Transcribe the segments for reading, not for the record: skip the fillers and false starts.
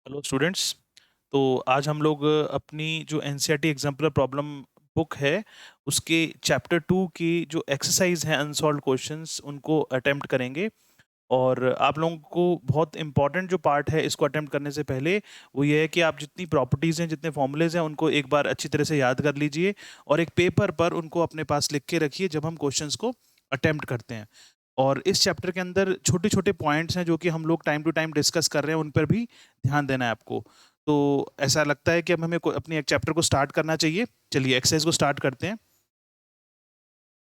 Hello students. तो आज हम लोग अपनी जो एनसीईआरटी एग्जाम्पलर प्रॉब्लम बुक है उसके चैप्टर 2 की जो एक्सरसाइज है अनसॉल्व्ड क्वेश्चंस उनको अटेम्प्ट करेंगे। और आप लोगों को बहुत इंपॉर्टेंट जो पार्ट है इसको अटेम्प्ट करने से पहले वो ये है कि आप जितनी प्रॉपर्टीज़ हैं जितने फॉर्मूलेज हैं उनको एक बार अच्छी तरह से याद कर लीजिए और एक पेपर पर उनको अपने पास लिख के रखिए जब हम क्वेश्चंस को अटेम्प्ट करते हैं। और इस चैप्टर के अंदर छोटे छोटे पॉइंट्स हैं जो कि हम लोग टाइम टू टाइम डिस्कस कर रहे हैं, उन पर भी ध्यान देना है आपको। तो ऐसा लगता है कि अब हमें अपनी एक चैप्टर को स्टार्ट करना चाहिए। चलिए एक्सरसाइज को स्टार्ट करते हैं।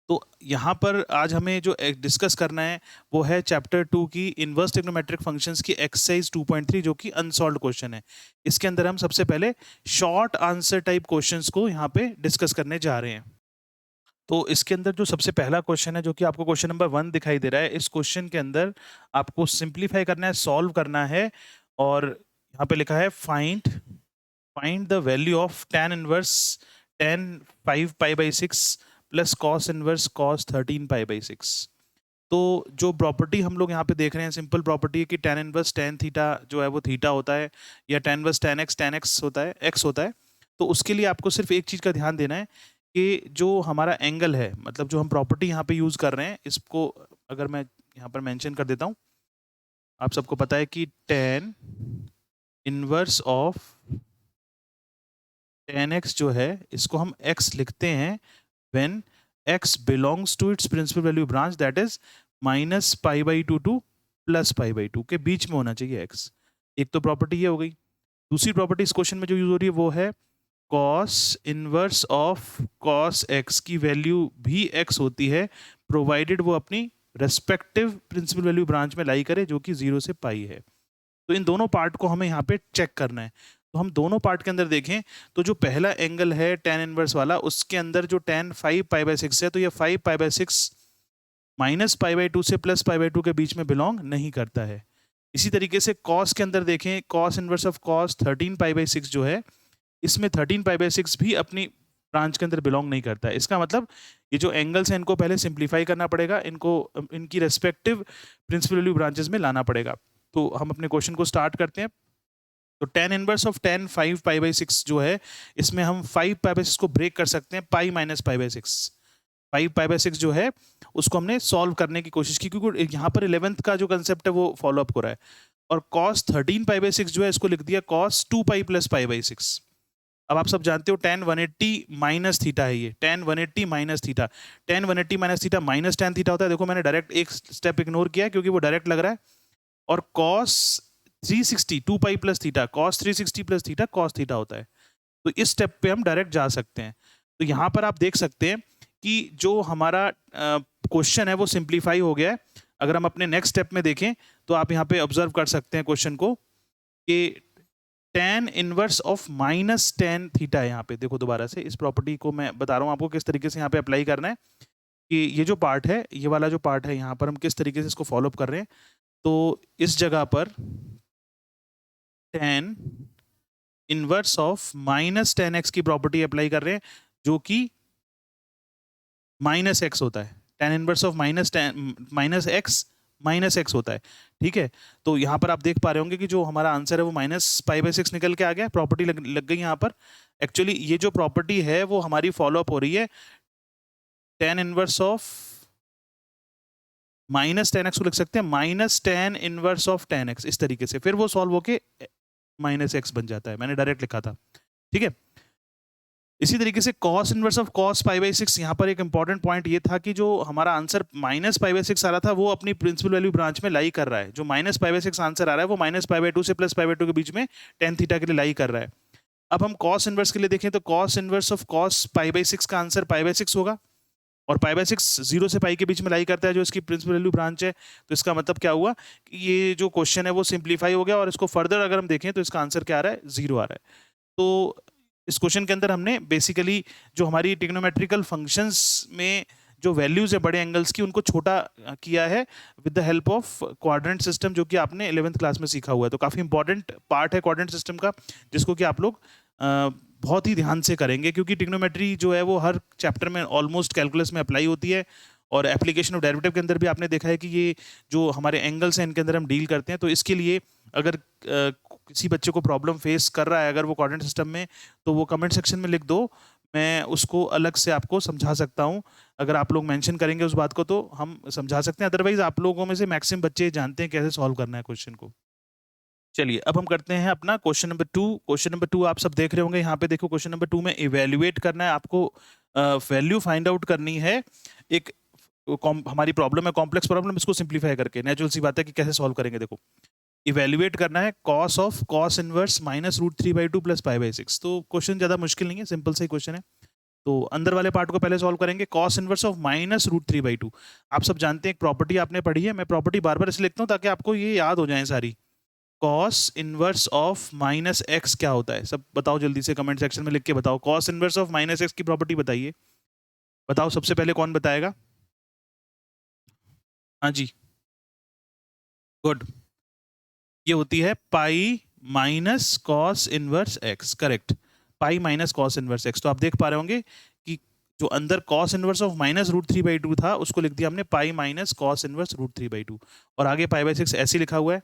तो यहाँ पर आज हमें जो डिस्कस करना है वो है चैप्टर 2 की इनवर्स ट्रिग्नोमेट्रिक फंक्शंस की एक्सरसाइज 2.3 जो कि अनसॉल्व्ड क्वेश्चन है। इसके अंदर हम सबसे पहले शॉर्ट आंसर टाइप क्वेश्चंस को यहाँ पे डिस्कस करने जा रहे हैं। तो इसके अंदर जो सबसे पहला क्वेश्चन है जो कि आपको क्वेश्चन नंबर 1 दिखाई दे रहा है, इस क्वेश्चन के अंदर आपको सिंप्लीफाई करना है, सॉल्व करना है। और यहाँ पे लिखा है find the value of tan inverse tan 5π/6 plus cos inverse cos 13π/6। तो जो प्रॉपर्टी हम लोग यहाँ पे देख रहे हैं सिंपल प्रॉपर्टी है कि tan इनवर्स tan थीटा जो है वो थीटा होता है, या tan इनवर्स tan x होता है, x होता है। तो उसके लिए आपको सिर्फ एक चीज़ का ध्यान देना है कि जो हमारा एंगल है, मतलब जो हम प्रॉपर्टी यहाँ पे यूज़ कर रहे हैं, इसको अगर मैं यहाँ पर मेंशन कर देता हूँ। आप सबको पता है कि tan inverse of tan x जो है इसको हम x लिखते हैं when x belongs to its principal value branch, that is -π/2 to +π/2 के बीच में होना चाहिए x। एक तो प्रॉपर्टी ये हो गई। दूसरी प्रॉपर्टी इस क्वेश्चन में जो यूज हो रही है वो है cos inverse of cos x की वैल्यू भी x होती है, प्रोवाइडेड वो अपनी रेस्पेक्टिव प्रिंसिपल वैल्यू ब्रांच में लाई करे जो कि 0 से पाई है। तो इन दोनों पार्ट को हमें यहाँ पे चेक करना है। तो हम दोनों पार्ट के अंदर देखें तो जो पहला एंगल है tan इनवर्स वाला, उसके अंदर जो tan 5π/6 है, तो ये 5π/6 -π/2 से +π/2 के बीच में बिलोंग नहीं करता है। इसी तरीके से cos के अंदर देखें, cos इनवर्स ऑफ cos 13π/6 जो है, इसमें 13π/6 भी अपनी ब्रांच के अंदर बिलोंग नहीं करता है। इसका मतलब ये जो एंगल्स हैं इनको पहले सिंप्लीफाई करना पड़ेगा, इनको इनकी रेस्पेक्टिव प्रिंसिपल वैल्यू ब्रांचेस में लाना पड़ेगा। तो हम अपने क्वेश्चन को स्टार्ट करते हैं। तो tan इनवर्स ऑफ tan 5π/6 जो है, इसमें हम 5π/6 को ब्रेक कर सकते हैं पाई -π/6। 5π/6 जो है उसको हमने सॉल्व करने की कोशिश की, क्योंकि यहाँ पर 11th का जो कंसेप्ट है वो फॉलो अप हो रहा है। और cos 13π/6 जो है इसको लिख दिया cos 2π + π/6। अब आप सब जानते हो tan 180 माइनस थीटा है, ये tan 180 minus theta, tan 180 minus theta minus tan theta होता है। देखो मैंने डायरेक्ट एक स्टेप इग्नोर किया क्योंकि वो डायरेक्ट लग रहा है। और cos 360 2π + theta, cos 360 + theta cos theta होता है। तो इस स्टेप पे हम डायरेक्ट जा सकते हैं। तो यहाँ पर आप देख सकते हैं कि जो हमारा क्वेश्चन है वो सिंप्लीफाई हो गया है। अगर हम अपने नेक्स्ट स्टेप में देखें तो आप यहाँ पे ऑब्जर्व कर सकते हैं क्वेश्चन को कि tan inverse of -tan theta है। यहाँ पे देखो दोबारा से इस प्रॉपर्टी को मैं बता रहा हूँ आपको किस तरीके से यहाँ पे अप्लाई करना है, कि ये जो पार्ट है, ये वाला जो पार्ट है, यहाँ पर हम किस तरीके से इसको फॉलो अप कर रहे हैं। तो इस जगह पर tan inverse of -tan x की प्रॉपर्टी अप्लाई कर रहे हैं जो कि -x होता है। tan इनवर्स ऑफ -x होता है। ठीक है, तो यहाँ पर आप देख पा रहे होंगे कि जो हमारा आंसर है वो -π/6 निकल के आ गया। प्रॉपर्टी लग गई यहाँ पर। एक्चुअली ये जो प्रॉपर्टी है वो हमारी फॉलो अप हो रही है tan inverse of -tan x को लिख सकते हैं -tan inverse of tan x, इस तरीके से फिर वो सॉल्व होके -x बन जाता है। मैंने डायरेक्ट लिखा था। ठीक है, इसी तरीके से cos इनवर्स ऑफ cos π/6, यहाँ पर एक इंपॉर्टेंट पॉइंट ये था कि जो हमारा आंसर -π/6 आ रहा था वो अपनी प्रिंसिपल वैल्यू ब्रांच में लाई कर रहा है। जो -π/6 आंसर आ रहा है वो -π/2 से +π/2 के बीच में tan थीटा के लिए लाई कर रहा है। अब हम cos इनवर्स के लिए देखें तो cos इनवर्स ऑफ cos π/6 का आंसर π/6 होगा, और π/6 0 से पाई के बीच में लाई करता है जो इसकी प्रिंसिपल वैल्यू ब्रांच है। तो इसका मतलब क्या हुआ कि ये जो क्वेश्चन है वो सिंप्लीफाई हो गया, और इसको फर्दर अगर हम देखें तो इसका आंसर क्या आ रहा है, 0 आ रहा है। तो इस क्वेश्चन के अंदर हमने बेसिकली जो हमारी ट्रिग्नोमेट्रिकल फंक्शंस में जो वैल्यूज है बड़े एंगल्स की, उनको छोटा किया है with the help of quadrant system, जो कि आपने 11th क्लास में सीखा हुआ है। तो काफ़ी इंपॉर्टेंट पार्ट है क्वाड्रेंट सिस्टम का, जिसको कि आप लोग बहुत ही ध्यान से करेंगे, क्योंकि ट्रिग्नोमेट्री जो है वो हर चैप्टर में ऑलमोस्ट कैलकुलस में अप्लाई होती है। और एप्लीकेशन ऑफ डेरिवेटिव के अंदर भी आपने देखा है कि ये जो हमारे एंगल्स हैं इनके अंदर हम डील करते हैं। तो इसके लिए अगर किसी बच्चे को प्रॉब्लम फेस कर रहा है अगर वो कोऑर्डिनेट सिस्टम में, तो वो कमेंट सेक्शन में लिख दो, मैं उसको अलग से आपको समझा सकता हूँ। अगर आप लोग मेंशन करेंगे उस बात को तो हम समझा सकते हैं, अदरवाइज आप लोगों में से मैक्सिमम बच्चे जानते हैं कैसे सॉल्व करना है क्वेश्चन को। चलिए अब हम करते हैं अपना क्वेश्चन नंबर 2। क्वेश्चन नंबर 2 आप सब देख रहे होंगे, यहाँ पे देखो क्वेश्चन नंबर 2 में इवेल्युएट करना है आपको, वैल्यू फाइंड आउट करनी है। एक हमारी प्रॉब्लम है कॉम्प्लेक्स प्रॉब्लम, इसको सिंप्लीफाई करके, नेचुरल सी बात है कि कैसे सॉल्व करेंगे। देखो इवेल्युएट करना है cos of cos inverse minus root 3/2 plus पाई/6। तो क्वेश्चन ज़्यादा मुश्किल नहीं है, सिंपल सा ही क्वेश्चन है। तो अंदर वाले पार्ट को पहले सॉल्व करेंगे। Cos inverse of minus root 3/2, आप सब जानते हैं एक प्रॉपर्टी आपने पढ़ी है, मैं प्रॉपर्टी बार बार इसलिए लिखता हूँ ताकि आपको ये याद हो जाए सारी। Cos inverse of minus x क्या होता है, सब बताओ जल्दी से कमेंट सेक्शन में लिख के बताओ। Cos inverse of minus x की प्रॉपर्टी बताइए, बताओ सबसे पहले कौन बताएगा। हाँ जी, गुड। ये होती है pi minus cos inverse x, correct, pi minus cos inverse x. तो आप देख पा रहे होंगे कि जो अंदर cos inverse of minus root 3/2 था उसको लिख दिया हमने pi minus cos inverse root 3/2, और आगे पाई/6 ऐसे लिखा हुआ है।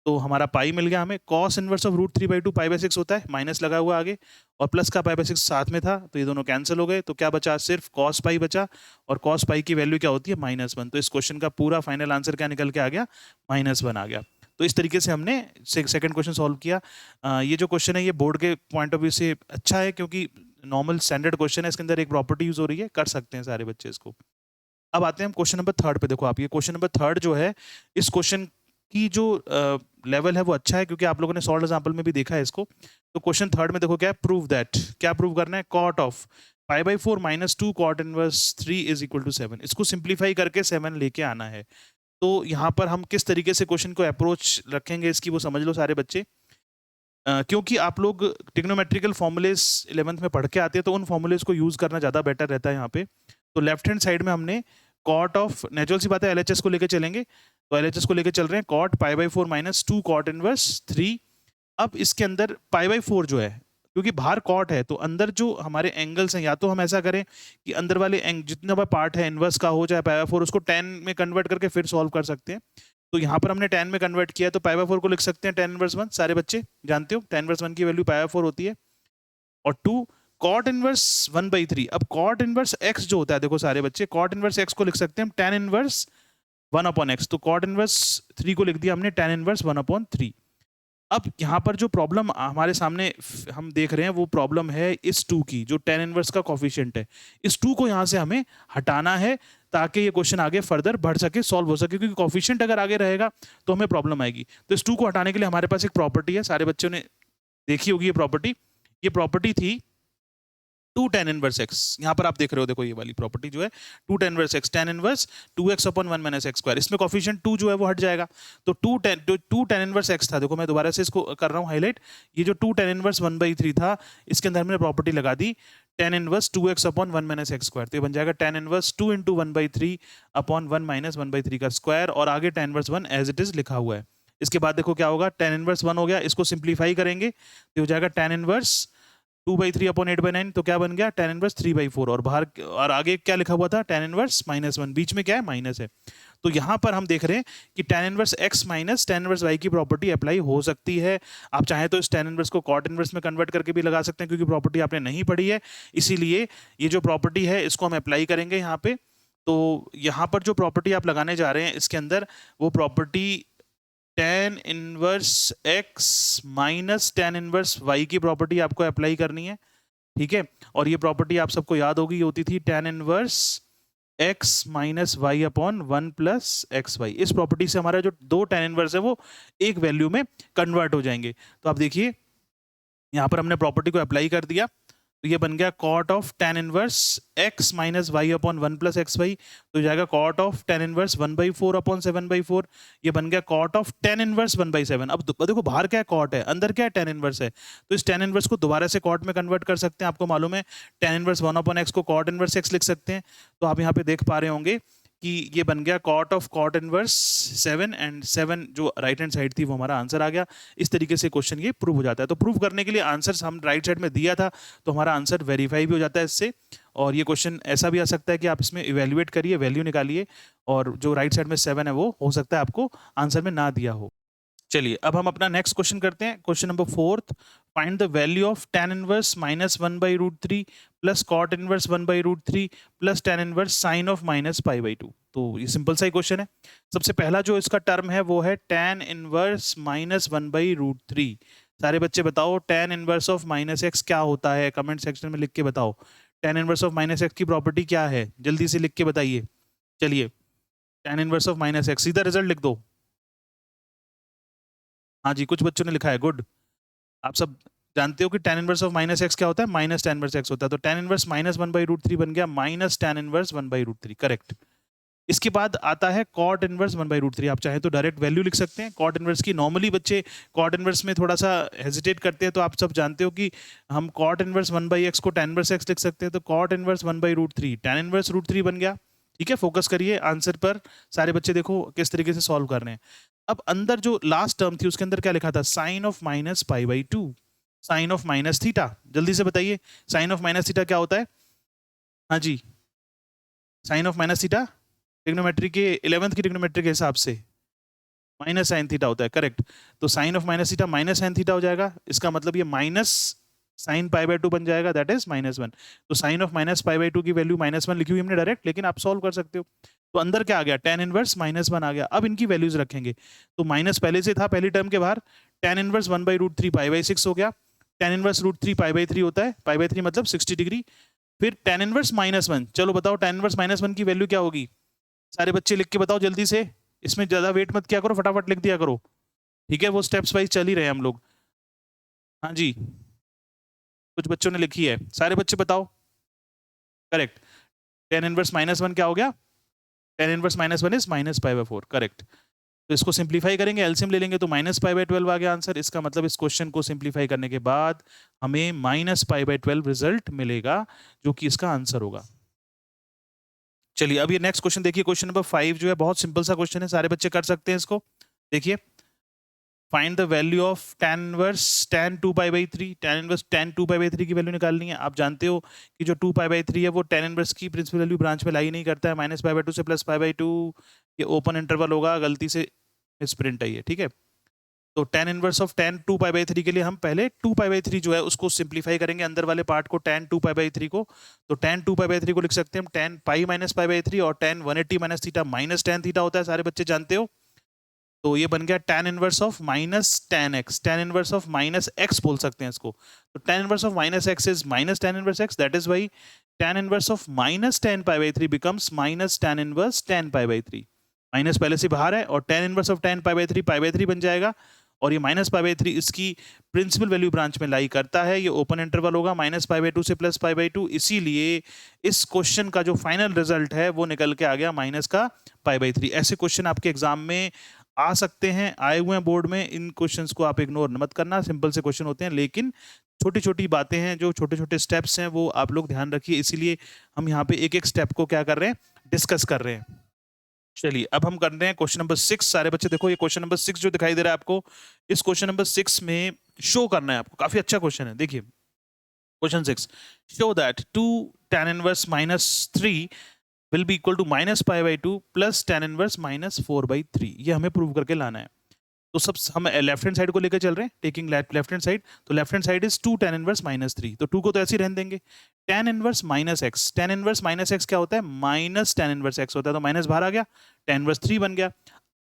तो हमारा पाई मिल गया हमें। कॉस इनवर्स ऑफ रूट 3/2 पाई/6 होता है, माइनस लगा हुआ आगे, और प्लस का पाई/6 साथ में था, तो ये दोनों कैंसिल हो गए। तो क्या बचा, सिर्फ कॉस पाई बचा, और कॉस पाई की वैल्यू क्या होती है, -1। तो इस क्वेश्चन का पूरा फाइनल आंसर क्या निकल के आ गया, -1 आ गया। तो इस तरीके से हमने सेकंड क्वेश्चन सॉल्व किया। ये जो क्वेश्चन है ये बोर्ड के पॉइंट ऑफ व्यू से अच्छा है, क्योंकि नॉर्मल स्टैंडर्ड क्वेश्चन है, इसके अंदर एक प्रॉपर्टी यूज हो रही है, कर सकते हैं सारे बच्चे इसको। अब आते हैं हम क्वेश्चन नंबर 3 पे। देखो आप, ये क्वेश्चन नंबर 3 जो है, इस क्वेश्चन की जो लेवल है वो अच्छा है, क्योंकि आप लोगों ने सॉल्व एग्जाम्पल में भी देखा है इसको। तो क्वेश्चन 3 में देखो क्या है, प्रूव दैट, क्या प्रूव करना है, कॉट ऑफ पाई/4 minus 2 cot inverse 3 is equal to 7। इसको सिंप्लीफाई करके 7 लेके आना है। तो यहाँ पर हम किस तरीके से क्वेश्चन को अप्रोच रखेंगे इसकी, वो समझ लो सारे बच्चे। क्योंकि आप लोग ट्रिग्नोमेट्रिकल फॉर्मूलेस 11th में पढ़ के आते हैं, तो उन फॉर्मूलेस को यूज करना ज़्यादा बेटर रहता है यहाँ पे। तो लेफ्ट हैंड साइड में हमने कॉट ऑफ, नेचुरल सी बात है एलएचएस को लेके चलेंगे, तो एलएचएस को लेके चल रहे हैं, कॉट पाई/4 माइनस 2 कॉट इनवर्स 3। अब इसके अंदर पाई/4 जो है, क्योंकि बाहर कॉट है, तो अंदर जो हमारे एंगल्स हैं, या तो हम ऐसा करें कि अंदर वाले जितना भी पार्ट है इनवर्स का हो चाहे पाई/4, उसको tan में कन्वर्ट करके फिर सॉल्व कर सकते हैं। तो यहाँ पर हमने tan में कन्वर्ट किया, तो पाई/4 को लिख सकते हैं tan इनवर्स 1। सारे बच्चे जानते हो tan इनवर्स 1 की वैल्यू पाई/4 होती है, और 2 कॉट इनवर्स 1/3। अब कॉट इनवर्स x जो होता है, देखो सारे बच्चे, कॉट इनवर्स x को लिख सकते हैं हम tan इनवर्स 1/x। तो कॉट इनवर्स 3 को लिख दिया हमने tan इनवर्स 1/3। अब यहाँ पर जो प्रॉब्लम हमारे सामने हम देख रहे हैं, वो प्रॉब्लम है इस 2 की, जो tan इनवर्स का कोफिशिएंट है। इस 2 को यहाँ से हमें हटाना है, ताकि ये क्वेश्चन आगे फर्दर बढ़ सके, सॉल्व हो सके, क्योंकि कोफिशिएंट अगर आगे रहेगा तो हमें प्रॉब्लम आएगी। तो इस 2 को हटाने के लिए हमारे पास एक प्रॉपर्टी है, सारे बच्चों ने देखी होगी ये प्रॉपर्टी। ये प्रॉपर्टी थी 2 tan इनवर्स x। यहाँ पर आप देख रहे हो, देखो ये वाली प्रॉपर्टी जो है 2 tan inverse x, tan inverse 2x/1 minus x square. इसमें कोफिशिएंट 2 जो है वो हट जाएगा, तो 2 tan इनवर्स x था। देखो मैं दोबारा से इसको कर रहा हूँ हाईलाइट, ये जो 2 tan इनवर्स 1/3 था, इसके अंदर हमने प्रॉपर्टी लगा दी tan inverse 2x/1 minus x square. तो ये बन जाएगा tan इनवर्स 2 × 1/3/1 माइनस 1/3 का स्क्वायर, और आगे tan inverse 1 as it is लिखा हुआ है। इसके बाद देखो क्या होगा, tan इनवर्स 1 हो गया, इसको सिंप्लीफाई करेंगे तो हो जाएगा tan इनवर्स 2/3/8/9। तो क्या बन गया, tan इनवर्स 3/4, और बाहर और आगे क्या लिखा हुआ था, tan इनवर्स -1, बीच में क्या है, माइनस है। तो यहाँ पर हम देख रहे हैं कि tan inverse x minus tan inverse y की प्रॉपर्टी अप्लाई हो सकती है। आप चाहें तो इस tan इनवर्स को cot इनवर्स में कन्वर्ट करके भी लगा सकते हैं, क्योंकि प्रॉपर्टी आपने नहीं पढ़ी है, इसीलिए ये जो प्रॉपर्टी है इसको हम अप्लाई करेंगे यहाँ पे। तो यहाँ पर जो प्रॉपर्टी आप लगाने जा रहे हैं इसके अंदर, वो property tan inverse x minus tan inverse y की प्रॉपर्टी आपको अप्लाई करनी है, ठीक है। और ये प्रॉपर्टी आप सबको याद होगी, ये होती थी tan inverse x minus y/1 plus xy। इस प्रॉपर्टी से हमारा जो 2 tan इनवर्स है वो एक वैल्यू में कन्वर्ट हो जाएंगे। तो आप देखिए यहाँ पर हमने प्रॉपर्टी को अप्लाई कर दिया, तो ये बन गया cot of tan inverse x minus y/1 plus xy। तो जाएगा cot ऑफ tan इनवर्स 1/4/7/4। ये बन गया cot ऑफ tan इनवर्स 1/7। अब देखो बाहर क्या है, cot है, अंदर क्या है, tan इनवर्स है। तो इस tan इनवर्स को दोबारा से cot में कन्वर्ट कर सकते हैं, आपको मालूम है tan इनवर्स 1/x को cot इनवर्स x लिख सकते हैं। तो आप यहाँ पे देख पा रहे होंगे कि ये बन गया cot of cot inverse 7, and 7 जो राइट हैंड साइड थी वो हमारा आंसर आ गया। इस तरीके से क्वेश्चन ये प्रूव हो जाता है। तो प्रूव करने के लिए आंसर हम राइट साइड में दिया था, तो हमारा आंसर वेरीफाई भी हो जाता है इससे। और ये क्वेश्चन ऐसा भी आ सकता है कि आप इसमें इवेल्युएट करिए, वैल्यू निकालिए, और जो राइट साइड में 7 है वो हो सकता है आपको आंसर में ना दिया हो। चलिए अब हम अपना नेक्स्ट क्वेश्चन करते हैं। Question number 4, find the value of tan inverse -1/√3 plus cot inverse 1/√3 plus tan inverse sine of -π/2। तो ये सिंपल सा ही क्वेश्चन है। सबसे पहला जो इसका टर्म है वो है tan इनवर्स -1/√3। सारे बच्चे बताओ tan इनवर्स ऑफ -x क्या होता है, कमेंट सेक्शन में लिख के बताओ। tan इनवर्स ऑफ -x की प्रॉपर्टी क्या है, जल्दी से लिख के बताइए। चलिए tan इनवर्स ऑफ -x, सीधा रिजल्ट लिख दो। हाँ जी, कुछ बच्चों ने लिखा है, गुड। आप सब जानते हो कि tan इनवर्स ऑफ -x क्या होता है, माइनस tan इनवर्स x होता है। तो tan इनवर्स -1/√3 बन गया माइनस tan इनवर्स 1/√3, करेक्ट। इसके बाद आता है cot इनवर्स 1/√3। आप चाहे तो डायरेक्ट वैल्यू लिख सकते हैं cot इनवर्स की। नॉर्मली बच्चे cot इनवर्स में थोड़ा सा हेजिटेट करते हैं, तो आप सब जानते हो कि हम cot इनवर्स 1/x को tan इनवर्स x लिख सकते हैं। तो cot इनवर्स 1/√3 tan इनवर्स √3 बन गया। ठीक है, फोकस करिए आंसर पर। सारे बच्चे देखो किस तरीके से सॉल्व कर रहे हैं। अब अंदर जो लास्ट टर्म थी उसके अंदर क्या लिखा था, sine of -π/2, sine of minus theta. जल्दी से बताइए साइन ऑफ माइनस थीटा क्या होता है। हाँ जी, sine of minus theta trigonometry के 11th की ट्रिग्नोमेट्री के हिसाब से माइनस साइन थीटा होता है, करेक्ट। तो sine of minus theta minus sine theta हो जाएगा। इसका मतलब ये माइनस साइन π/2 बन जाएगा, दैट इज -1। तो साइन ऑफ -π/2 की वैल्यू -1 लिखी हुई हमने डायरेक्ट, लेकिन आप सॉल्व कर सकते हो। तो अंदर क्या आ गया, tan इनवर्स -1 आ गया। अब इनकी वैल्यूज रखेंगे। तो माइनस पहले से था पहली टर्म के बाहर, tan इनवर्स 1/√3 π/6 हो गया। tan इनवर्स √3 π/3 होता है, π/3 मतलब 60 डिग्री। फिर tan इनवर्स -1, चलो बताओ tan इनवर्स -1 की वैल्यू क्या होगी। सारे बच्चे लिख के बताओ जल्दी से, इसमें ज्यादा वेट मत किया करो, फटाफट लिख दिया करो। ठीक है, वो स्टेप्स वाइज चल ही रहे हैं हम लोग। हाँ जी, कुछ बच्चों ने लिखी है, सारे बच्चे बताओ। करेक्ट, tan इनवर्स -1 क्या हो गया, tan इनवर्स -1 इज -π/4, करेक्ट। तो इसको सिंप्लीफाई करेंगे, एलसीएम ले लेंगे तो -π/12 आ गया आंसर। इसका मतलब इस क्वेश्चन को सिंप्लीफाई करने के बाद हमें -π/12 रिजल्ट मिलेगा, जो कि इसका आंसर होगा। चलिए अब ये नेक्स्ट क्वेश्चन देखिए, क्वेश्चन नंबर 5 जो है बहुत सिंपल सा क्वेश्चन है, सारे बच्चे कर सकते हैं इसको। देखिए, find the value of tan inverse tan 2π/3। tan inverse tan 2π/3 की वैल्यू निकालनी है। आप जानते हो कि जो 2π/3 है वो tan इनवर्स की प्रिंसिपल वैल्यू ब्रांच में लाई नहीं करता है, -π/2 से +π/2। ये ओपन इंटरवल होगा, गलती से मिसप्रिंट आई है, ठीक है। तो tan इनवर्स ऑफ tan 2π/3 के लिए हम पहले 2π/3 जो है उसको सिंप्लीफाई करेंगे, अंदर वाले पार्ट को tan 2π/3 को। तो tan 2π/3 को लिख सकते हैं हम tan π - π/3, और tan 180 - theta minus tan theta होता है, सारे बच्चे जानते हो। तो ये बन गया tan inverse of -tan x, tan inverse of -x बोल सकते हैं इसको। तो tan inverse of -x is -tan inverse x, that is why tan inverse of -tan π/3 becomes -tan inverse tan π/3। Minus पहले से बाहर है, और tan इनवर्स ऑफ tan π/3 बन जाएगा। और ये -π/3 इसकी प्रिंसिपल वैल्यू ब्रांच में लाई करता है। ये ओपन इंटरवल होगा -π/2 से +π/2, इसीलिए इस क्वेश्चन का जो फाइनल रिजल्ट है वो निकल के आ गया माइनस का π/3। ऐसे क्वेश्चन आपके एग्जाम में आ सकते हैं, आए हुए हैं बोर्ड में। इन क्वेश्चंस को आप इग्नोर मत करना, सिंपल से क्वेश्चन होते हैं, लेकिन छोटी छोटी बातें हैं, जो छोटे छोटे स्टेप्स हैं वो आप लोग ध्यान रखिए। इसीलिए हम यहाँ पे एक एक स्टेप को क्या कर रहे हैं, डिस्कस कर रहे हैं। चलिए अब हम कर रहे हैं क्वेश्चन नंबर 6। सारे बच्चे देखो, ये क्वेश्चन नंबर 6 जो दिखाई दे रहा है आपको, इस क्वेश्चन नंबर 6 में शो करना है आपको। काफी अच्छा क्वेश्चन है, देखिए question 6, show that 2 tan inverse -3 will be equal to -π/2 plus tan inverse -4/3। ये हमें प्रूव करके लाना है। तो सब हम लेफ्ट हैंड साइड को लेकर चल रहे हैं, टेकिंग लेफ्ट हैंड साइड। तो left hand side is 2 tan inverse -3, तो 2 को तो ऐसे ही रहने देंगे। tan inverse -x, tan inverse -x क्या होता है, माइनस tan इनवर्स x होता है, तो माइनस बाहर आ गया, tan इनवर्स 3 बन गया।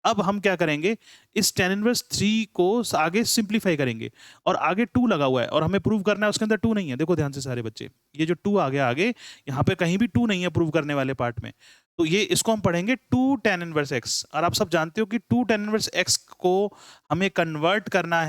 अब हम क्या करेंगे, इस tan इनवर्स 3 को आगे सिंप्लीफाई करेंगे, और आगे 2 लगा हुआ है, और हमें प्रूव करना है उसके अंदर 2 नहीं है। देखो ध्यान से सारे बच्चे, ये जो 2 आ गया आगे, यहाँ पे कहीं भी 2 नहीं है प्रूव करने वाले पार्ट में। तो ये इसको हम पढ़ेंगे 2 tan इनवर्स x। और आप सब जानते हो कि 2 tan इनवर्स x को हमें कन्वर्ट करना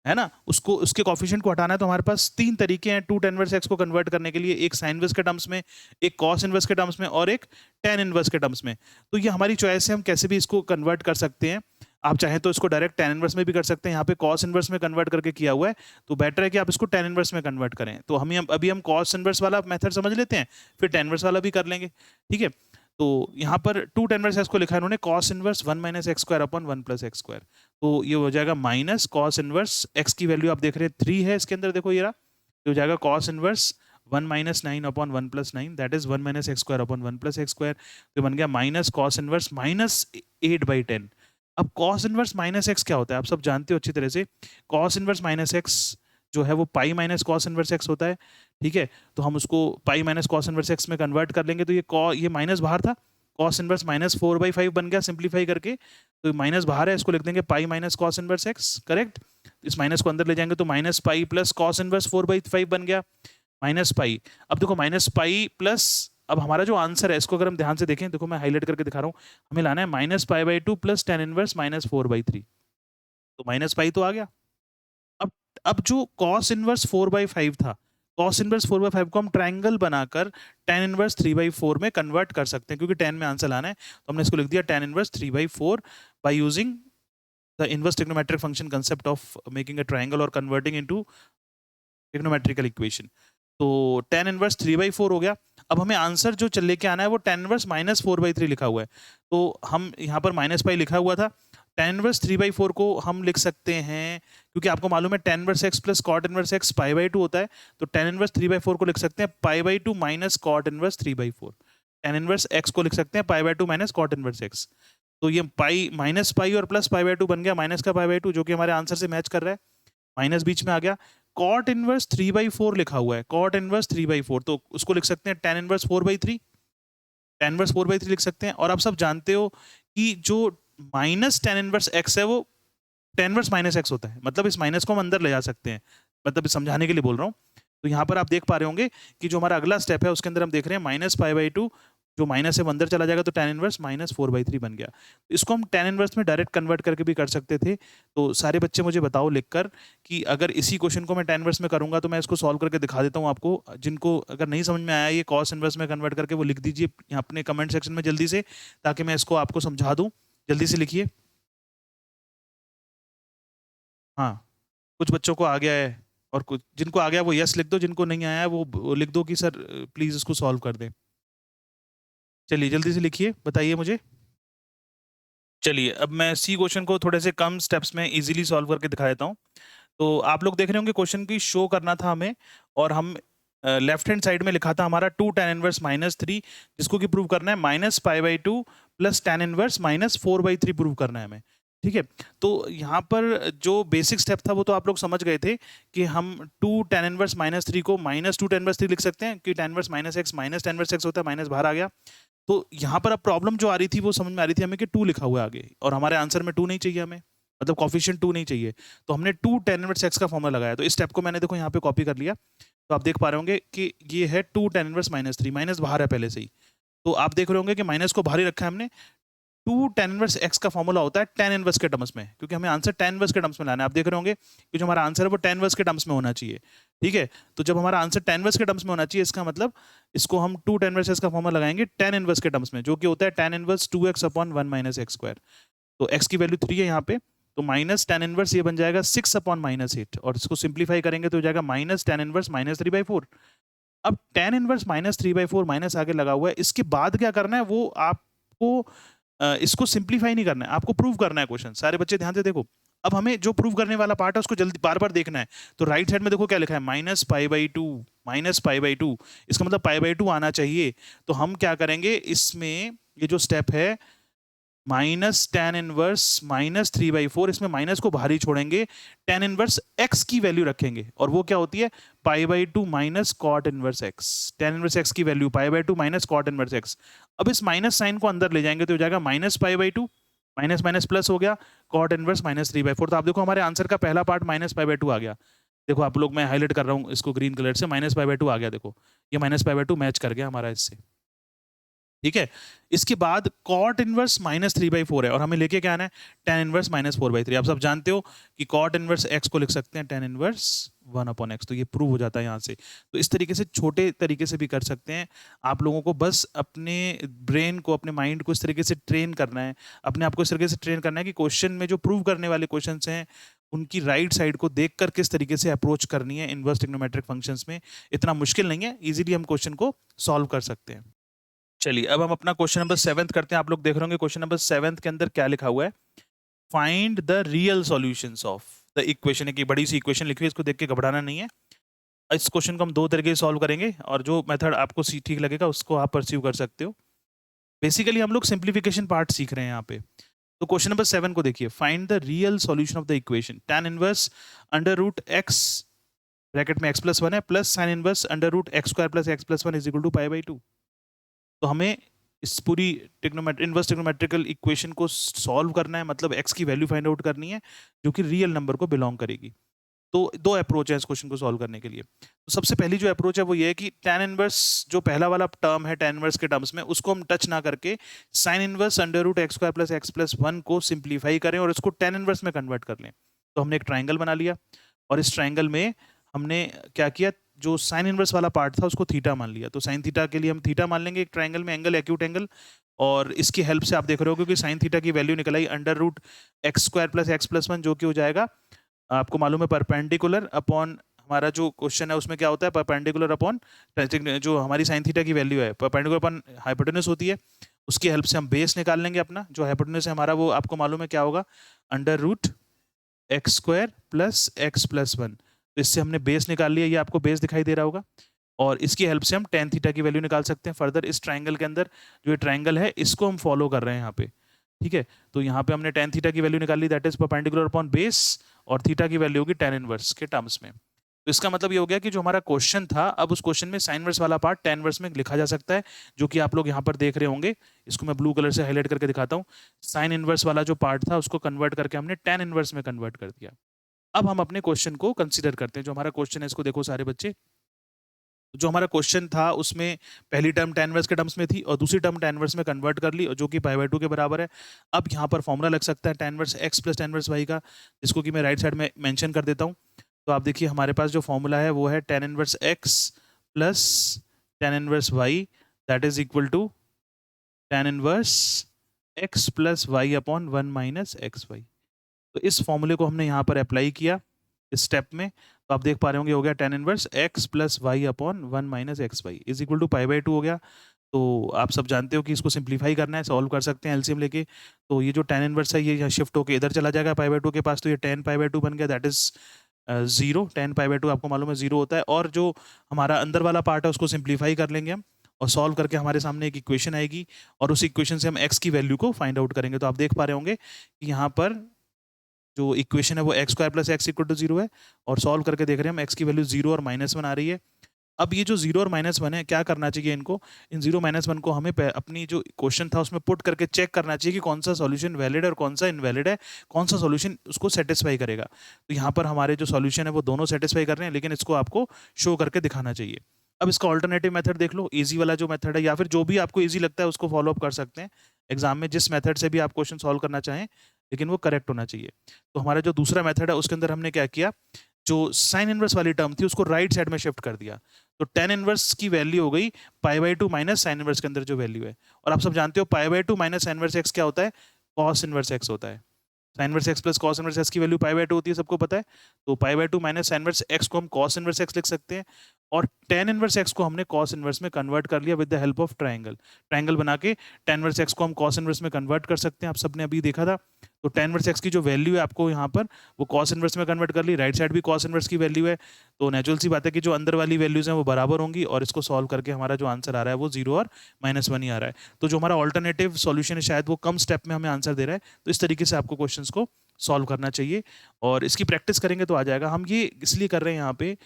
है ना, उसको उसके कोफिशिएंट को हटाना है। तो हमारे पास 3 तरीके हैं 2 tan इनवर्स x को कन्वर्ट करने के लिए, एक साइन इनवर्स के टर्म्स में, एक कॉस इनवर्स के टर्म्स में, और एक tan इनवर्स के टर्म्स में। तो ये हमारी चॉइस है, हम कैसे भी इसको कन्वर्ट कर सकते हैं। आप चाहें तो इसको डायरेक्ट tan इनवर्स में भी कर सकते हैं, यहाँ पे कॉस इनवर्स में कन्वर्ट करके किया हुआ है, तो बेटर है कि आप इसको tan इनवर्स में कन्वर्ट करें। तो अभी हम कॉस इनवर्स वाला मेथड समझ लेते हैं, फिर tan इनवर्स वाला भी कर लेंगे, ठीक है। तो यहाँ पर 2 tan इनवर्स x को लिखा है इन्होंने cos inverse 1 - x² upon 1 + x²। तो ये हो जाएगा माइनस cos इनवर्स x की वैल्यू आप देख रहे हैं 3 है इसके अंदर, देखो ये रहा। तो हो जाएगा cos inverse 1 - 9 upon 1 + 9, that is 1 - x² upon 1 + x²। तो बन गया माइनस cos इनवर्स -8/10। अब cos इनवर्स माइनस एक्स क्या होता है, आप सब जानते हो अच्छी तरह से। cos इनवर्स माइनस एक्स जो है वो पाई माइनस कॉस इनवर्स एक्स होता है, ठीक है। तो हम उसको पाई माइनस कॉस इनवर्स एक्स में कन्वर्ट कर लेंगे, तो ये माइनस बाहर था, कॉस इनवर्स माइनस 4/5 बन गया सिंप्लीफाई करके, तो माइनस बाहर है, इसको लिख देंगे पाई minus cos inverse x, correct. इस माइनस को अंदर ले जाएंगे तो minus pi plus cos inverse 4/5 बन गया, माइनस पाई। अब देखो माइनस पाई प्लस, अब हमारा जो आंसर है इसको अगर हम ध्यान से देखें, देखो मैं हाईलाइट करके दिखा रहा हूँ, हमें लाना है -π/2 प्लस tan इनवर्स -4/3, तो माइनस पाई तो आ गया। अब अब जो cos इनवर्स 4/5 था, cos इनवर्स 4/5 को हम ट्रायंगल बनाकर tan इनवर्स 3/4 में कन्वर्ट कर सकते हैं, क्योंकि tan में आंसर लाना है, तो हमने इसको लिख दिया tan inverse 3/4 by using the inverse trigonometric function concept of making a triangle और कन्वर्टिंग इनटू ट्रिग्नोमेट्रिकल इक्वेशन। तो tan इनवर्स 3/4 हो गया। अब हमें आंसर जो चल लेके आना है वो tan इनवर्स -4/3 लिखा हुआ है, तो हम यहाँ पर माइनस पाई लिखा हुआ था, tan इनवर्स 3/4 को हम लिख सकते हैं, क्योंकि आपको मालूम है tan inverse x plus cot inverse x π/2 होता है, तो tan इनवर्स 3/4 को लिख सकते हैं π/2 minus cot inverse 3/4। tan inverse x को लिख सकते हैं π/2 माइनस cot इनवर्स x। तो ये पाई माइनस पाई और प्लस π/2 बन गया, माइनस का π/2 जो कि हमारे आंसर से मैच कर रहा है, माइनस बीच में आ गया। cot इनवर्स 3/4 लिखा हुआ है, cot इनवर्स 3/4, तो उसको लिख सकते हैं tan इनवर्स 4/3, tan इनवर्स 4/3 लिख सकते हैं। और आप सब जानते हो कि जो माइनस tan इनवर्स x है वो tan इनवर्स माइनस x होता है, मतलब इस माइनस को हम अंदर ले जा सकते हैं, मतलब समझाने के लिए बोल रहा हूँ। तो यहाँ पर आप देख पा रहे होंगे कि जो हमारा अगला स्टेप है उसके अंदर हम देख रहे हैं -π/2, जो माइनस है वो अंदर चला जाएगा, तो tan इनवर्स -4/3 बन गया। इसको हम tan इनवर्स में डायरेक्ट कन्वर्ट करके भी कर सकते थे। तो सारे बच्चे मुझे बताओ लिखकर कि अगर इसी क्वेश्चन को मैं tan इनवर्स में करूंगा तो मैं इसको सॉल्व करके दिखा देता हूँ आपको। जिनको अगर नहीं समझ में आया ये cos इनवर्स में कन्वर्ट करके, वो लिख दीजिए यहाँ अपने कमेंट सेक्शन में जल्दी से, ताकि मैं इसको आपको समझा दूँ। जल्दी से लिखिए। हाँ, कुछ बच्चों को आ गया है, और कुछ जिनको आ गया वो यस लिख दो, जिनको नहीं आया है वो लिख दो कि सर प्लीज इसको सॉल्व कर दें। चलिए जल्दी से लिखिए, बताइए मुझे। चलिए अब मैं सी क्वेश्चन को थोड़े से कम स्टेप्स में इजीली सॉल्व करके दिखा देता हूँ। तो आप लोग देख रहे होंगे क्वेश्चन की शो करना था हमें, और हम लेफ्ट हैंड साइड में लिखा था हमारा 2 tan इनवर्स -3, जिसको कि प्रूव करना है -π/2 प्लस tan इनवर्स -4/3 प्रूव करना है हमें, ठीक है। तो यहाँ पर जो बेसिक स्टेप था वो तो आप लोग समझ गए थे कि हम 2 tan इनवर्स -3 को -2 tan इनवर्स 3 लिख सकते हैं, कि tan inverse -x minus tan inverse x होता है, माइनस बाहर आ गया। तो यहाँ पर अब प्रॉब्लम जो आ रही थी वो समझ में आ रही थी हमें कि 2 लिखा हुआ है आगे, और हमारे आंसर में 2 नहीं चाहिए हमें, मतलब कॉफिशिएंट 2 नहीं चाहिए, तो हमने 2 tan इनवर्स x का फॉर्मूला लगाया। तो इस स्टेप को मैंने देखो यहाँ पे कॉपी कर लिया, तो आप देख पा रहे होंगे कि ये है 2 tan इनवर्स -3, माइनस बाहर है पहले से ही, तो आप देख रहे होंगे कि माइनस को बाहर ही रखा है हमने। 2 tan इनवर्स x का फॉर्मूला होता है tan इनवर्स के टर्म्स में, क्योंकि हमें आंसर tan इनवर्स के टर्म्स में लाना है। आप देख रहे होंगे कि जो हमारा आंसर है वो tan इनवर्स के टर्म्स में होना चाहिए, ठीक है। तो जब हमारा आंसर tan इनवर्स के टर्म्स में होना चाहिए, इसका मतलब इसको हम 2 tan इनवर्स x का फॉर्मूला लगाएंगे tan इनवर्स के टर्म्स में, जो कि होता है tan इनवर्स 2x/1 - x²। तो x की वैल्यू 3 है यहाँ पे, तो माइनस tan इनवर्स ये बन जाएगा 6/-8, और इसको सिंप्लीफाई करेंगे तो हो जाएगा माइनस tan इनवर्स -3/4। अब tan इनवर्स -3/4 माइनस आगे लगा हुआ है, इसके बाद क्या करना है वो आपको इसको सिंप्लीफाई नहीं करना है, आपको प्रूव करना है क्वेश्चन। सारे बच्चे ध्यान से देखो, अब हमें जो प्रूव करने वाला पार्ट है उसको जल्दी बार बार देखना है। तो राइट साइड में देखो क्या लिखा है, -π/2, -π/2, इसका मतलब π/2 आना चाहिए। तो हम क्या करेंगे, इसमें ये जो स्टेप है माइनस tan इनवर्स -3/4, इसमें माइनस को बाहर ही छोड़ेंगे, tan इनवर्स x की वैल्यू रखेंगे, और वो क्या होती है π/2 minus cot inverse x। tan inverse x की value π/2 minus cot inverse x। अब इस माइनस साइन को अंदर ले जाएंगे तो हो जाएगा -π/2, माइनस माइनस प्लस हो गया, cot इनवर्स -3/4। तो आप देखो हमारे आंसर का पहला पार्ट -π/2 आ गया। देखो आप लोग, मैं हाईलाइट कर रहा हूँ इसको ग्रीन कलर से, -π/2 आ गया, देखो ये -π/2 मैच कर गया हमारा इससे, ठीक है। इसके बाद cot इनवर्स -3/4 है, और हमें लेके क्या आना है tan इनवर्स -4/3। आप सब जानते हो कि cot इनवर्स x को लिख सकते हैं tan इनवर्स 1/x, तो ये प्रूव हो जाता है यहाँ से। तो इस तरीके से छोटे तरीके से भी कर सकते हैं। आप लोगों को बस अपने ब्रेन को, अपने माइंड को इस तरीके से ट्रेन करना है, अपने आप को इस तरीके से ट्रेन करना है कि क्वेश्चन में जो प्रूव करने वाले क्वेश्चन हैं उनकी राइट साइड को देखकर किस तरीके से अप्रोच करनी है इनवर्स ट्रिग्नोमेट्रिक फंक्शंस में। इतना मुश्किल नहीं है, इजीली हम क्वेश्चन को सॉल्व कर सकते हैं। चलिए अब हम अपना क्वेश्चन नंबर 7 करते हैं। आप लोग देख रहे होंगे क्वेश्चन नंबर 7 के अंदर क्या लिखा हुआ है, find the real solutions of the equation. एक बड़ी सी इक्वेशन लिखी हुई है, इसको देख के घबराना नहीं है। इस क्वेश्चन को हम 2 तरीके से सॉल्व करेंगे, और जो मेथड आपको ठीक लगेगा उसको आप परस्यू कर सकते हो। बेसिकली हम लोग सिंप्लीफिकेशन पार्ट सीख रहे हैं यहाँ पे। तो क्वेश्चन नंबर 7 को देखिए, find the real solution of the equation tan inverse under root x bracket में x+1 है plus sine inverse under root x square plus x+1 is equal to π/2। तो हमें इस पूरी इनवर्स ट्रिग्नोमेट्रिकल इक्वेशन को solve करना है, मतलब x की वैल्यू फाइंड आउट करनी है जो कि रियल नंबर को बिलोंग करेगी। तो दो अप्रोच है इस क्वेश्चन को सॉल्व करने के लिए। तो सबसे पहली जो अप्रोच है वो ये है कि tan इनवर्स जो पहला वाला टर्म है tan इनवर्स के टर्म्स में, उसको हम टच ना करके sine inverse under root x square plus x+1 को सिंप्लीफाई करें और इसको tan इनवर्स में कन्वर्ट कर लें। तो हमने एक ट्राइंगल बना लिया और इस ट्राइंगल में हमने क्या किया, जो साइन इनवर्स वाला पार्ट था उसको थीटा मान लिया। तो साइन थीटा के लिए हम थीटा मान लेंगे एक ट्राइंगल में, एंगल एक्यूट एंगल। और इसकी हेल्प से आप देख रहे हो कि साइन थीटा की वैल्यू निकल आई under root x square plus x+1, जो कि हो जाएगा, आपको मालूम है, परपेंडिकुलर अपॉन, हमारा जो क्वेश्चन है उसमें क्या होता है, परपेंडिकुलर अपॉन जो हमारी साइन थीटा की वैल्यू है परपेंडिकुलर अपॉन हाइपोटेन्यूज होती है। उसकी हेल्प से हम बेस निकाल लेंगे अपना, जो हाइपोटेन्यूज है हमारा वो आपको मालूम है क्या होगा, under root x square plus x+1। तो इससे हमने बेस निकाल लिया, ये आपको बेस दिखाई दे रहा होगा। और इसकी हेल्प से हम tan थीटा की वैल्यू निकाल सकते हैं। फर्दर इस ट्राइंगल के अंदर जो ये ट्राइंगल है इसको हम फॉलो कर रहे हैं यहाँ पे, ठीक है। तो यहाँ पे हमने tan थीटा की वैल्यू निकाल ली, that is perpendicular upon base, और थीटा की वैल्यू होगी tan इनवर्स के टर्म्स में। तो इसका मतलब ये हो गया कि जो हमारा क्वेश्चन था, अब उस क्वेश्चन में साइन इनवर्स वाला पार्ट tan इनवर्स में लिखा जा सकता है, जो कि आप लोग यहाँ पर देख रहे होंगे। इसको मैं ब्लू कलर से हाईलाइट करके दिखाता हूँ। साइन इनवर्स वाला जो पार्ट था उसको कन्वर्ट करके हमने tan इनवर्स में कन्वर्ट कर दिया। अब हम अपने क्वेश्चन को कंसीडर करते हैं। जो हमारा क्वेश्चन है इसको देखो सारे बच्चे। जो हमारा क्वेश्चन था उसमें पहली टर्म tan इनवर्स के टर्म्स में थी और दूसरी टर्म tan इनवर्स में कन्वर्ट कर ली, और जो कि π/2 के बराबर है। अब यहाँ पर फॉर्मूला लग सकता है tan inverse x plus tan inverse y का, जिसको कि मैं राइट साइड में मेंशन कर देता हूँ। तो आप देखिए हमारे पास जो फॉर्मूला है वो है tan inverse x plus tan inverse y, that is equal to tan inverse x plus y upon 1 minus xy। तो इस फॉर्मूले को हमने यहाँ पर अप्लाई किया इस स्टेप में। तो आप देख पा रहे होंगे हो गया tan inverse x plus y upon 1 minus xy is equal to π/2 हो गया। तो आप सब जानते हो कि इसको सिंप्लीफाई करना है, सॉल्व कर सकते हैं एलसीएम लेके। तो ये जो tan इनवर्स है ये यहाँ शिफ्ट होकर इधर चला जाएगा π/2 के पास, तो ये tan π/2 बन गया, दैट इज 0। tan π/2 आपको मालूम है 0 होता है। और जो हमारा अंदर वाला पार्ट है उसको सिंप्लीफाई कर लेंगे हम, और सॉल्व करके हमारे सामने एक इक्वेशन आएगी, और उस इक्वेशन से हम x की वैल्यू को फाइंड आउट करेंगे। तो आप देख पा रहे होंगे कि यहाँ पर जो इक्वेशन है वो x square plus x equal to 0 है, और सॉल्व करके देख रहे हैं हम एक्स की वैल्यू 0 और -1 आ रही है। अब ये जो 0 और -1 है, क्या करना चाहिए इनको, इन 0 -1 को हमें अपनी जो क्वेश्चन था उसमें पुट करके चेक करना चाहिए कि कौन सा सॉल्यूशन वैलिड है और कौन सा इनवैलिड है, कौन सा सॉल्यूशन उसको सेटिस्फाई करेगा। तो यहाँ पर हमारे जो सॉल्यूशन है वो दोनों सेटिस्फाई कर रहे हैं, लेकिन इसको आपको शो करके दिखाना चाहिए। अब इसका ऑल्टरनेटिव मेथड देख लो, इजी वाला जो मेथड है, या फिर जो भी आपको इजी लगता है उसको फॉलो अप कर सकते हैं एग्जाम में, जिस मेथड से भी आप क्वेश्चन सॉल्व करना चाहें, लेकिन वो करेक्ट होना चाहिए। तो हमारा जो दूसरा मेथड है उसके अंदर हमने क्या किया, जो साइन इनवर्स वाली टर्म थी उसको राइट साइड में शिफ्ट कर दिया। तो tan इनवर्स की वैल्यू हो गई π/2 माइनस साइन इनवर्स के अंदर जो वैल्यू है। और आप सब जानते हो π/2 माइनस साइन इनवर्स x क्या होता है, cos इनवर्स x होता है। Sine inverse x plus cos inverse x की वैल्यू π/2 होती है, सबको पता है। तो π/2 माइनस साइन इनवर्स x को हम cos इनवर्स x लिख सकते हैं, और tan इनवर्स x को हमने cos इनवर्स में कन्वर्ट कर लिया with the help of triangle. Triangle बना के tan इनवर्स x को हम cos इनवर्स में कन्वर्ट कर सकते हैं, आप सबने अभी देखा था। तो tan इनवर्स x की जो वैल्यू है आपको यहाँ पर वो cos इनवर्स में कन्वर्ट कर ली, राइट साइड भी cos इनवर्स की वैल्यू है। तो नेचुरल सी बात है कि जो अंदर वाली वैल्यूज हैं वो बराबर होंगी, और इसको सॉल्व करके हमारा जो आंसर आ रहा है वो 0 और -1 ही आ रहा है। तो जो हमारा ऑल्टरनेटिव सॉल्यूशन है शायद वो कम स्टेप में हमें आंसर दे रहा है। तो इस तरीके से आपको क्वेश्चंस को सॉल्व करना चाहिए, और इसकी प्रैक्टिस करेंगे तो आ जाएगा। हम ये इसलिए कर रहे हैं यहाँ पे,